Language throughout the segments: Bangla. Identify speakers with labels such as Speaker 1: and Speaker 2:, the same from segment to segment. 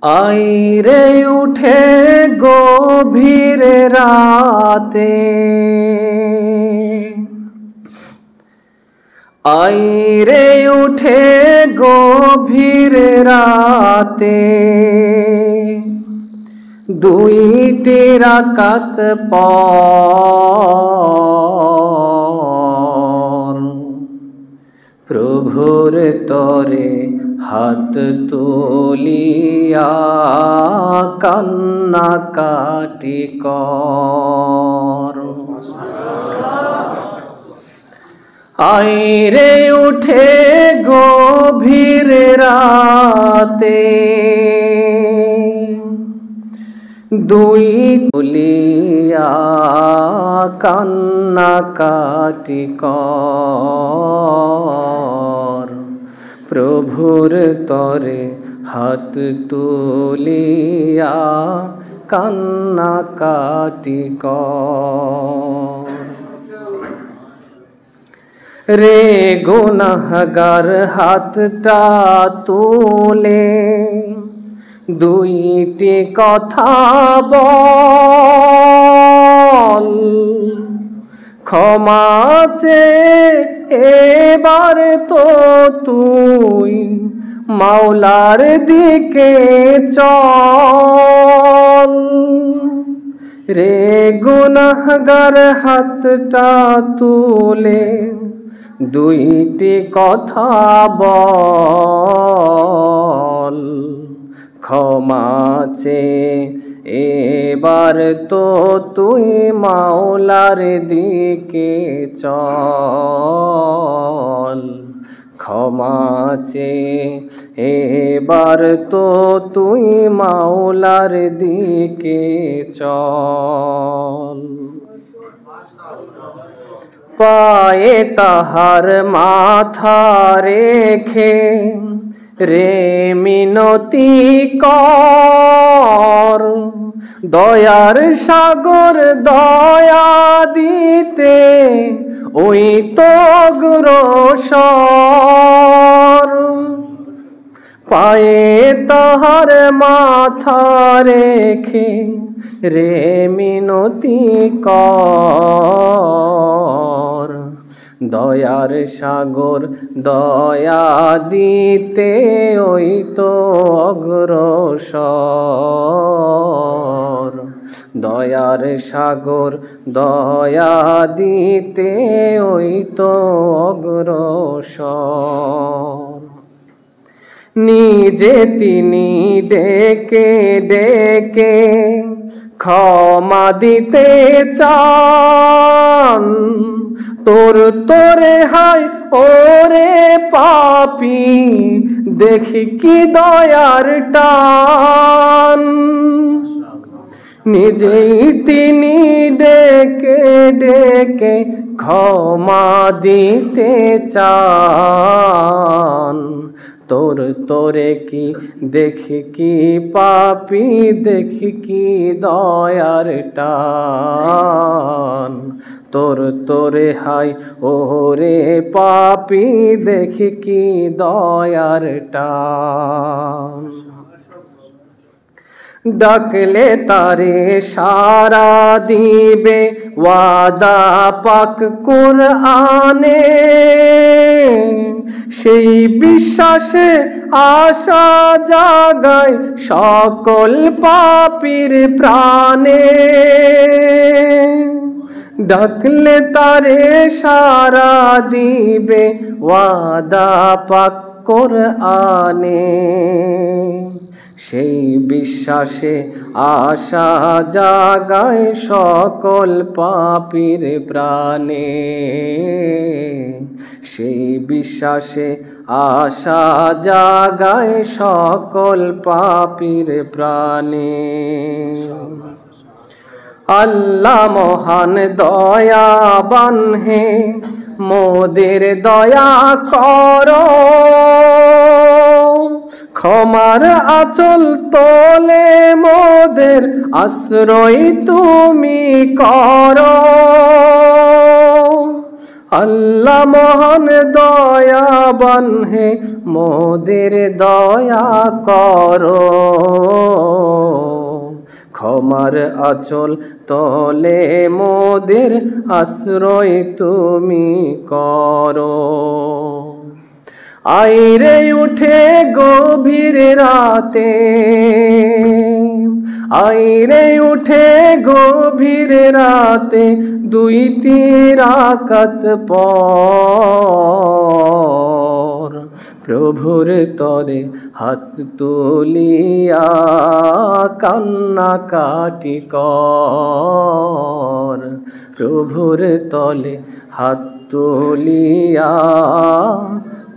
Speaker 1: আইরে উঠে গভীর রাতে, আইরে উঠে গভীর রাতে, দুইটি রাকাত পর প্রভুর তরে হাত তুলিয়া কান্নাকাটি কর। আইরে উঠে গভীর রাতে, দুই তুলিয়া কান্নাকাটি কর। প্রভুর তরে হাত তুলিয়া কান্নাকাটি কর। রে গুনাহগার হাতটা তুলে দুইটি কথা বল, ক্ষমা চেয়ে এবার তো তুই মাওলার দিকে চল। রে গুনাহগার হাতটা তুলে দুইটি কথা বল, ক্ষমা চেয়ে এবার তো তুই মাওলার দিকে চল। ক্ষমা চেয়ে এবার তো তুই মাওলার দিকে চল। পায়ে তাহার মাথা রেখে রে মিনতি কর, দয়ার সাগর দয়া দিতে ওই তো অগ্রসর। পায়ে তাহার মাথা রেখে রে মিনতি কর, দয়ার সাগর দয়া দিতে ওই তো অগ্রসর। দয়ার সাগর দয়া দিতে ওই তো অগ্রসর। নিজে তিনি ডেকে ডেকে ক্ষমা দিতে চান, তোর তোরে হায় ওরে পাপী, দেখি কি দয়ার টান। নিজেই তিনি ডেকে ডেকে ক্ষমা দিতে চান, তোর তোরে কি দেখি কি পাপী, দেখি কি দয়ার টান। তোর তোরে হাই ওরে পাপী, দেখি কি দয়ার টান। ডাকলে তারে সারা দিবে ওয়াদা পাক কুরআনে, সেই বিশ্বাসে আশা জাগায় সকল পাপীর প্রাণে। ডাকলে তারে সারা দিবে ওয়াদা পাক কুরআনে, সেই বিশ্বাসে আশা জাগায় সকল পাপীর প্রাণে। সেই বিশ্বাসে আশা জাগায় সকল পাপীর প্রাণে। আল্লাহ মহান দয়াবান হে, মোদের দয়া করো, ক্ষমার আঁচল তোলে মোদের আশ্রয় তুমি করো। আল্লাহ মহান দয়াবান হে, মোদের দয়া করো, ক্ষমার আঁচল তলে মোদের আশ্রয় তুমি করো। আইরে উঠে গভীর রাতে, আইরে উঠে গভীর রাতে, দুইটি রাকাত পর প্রভুর তরে হাত তুলিয়া কান্না কাটি কর। প্রভুর তলে হাত তুলিয়া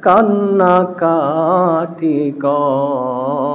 Speaker 1: কান্না কাটি কর।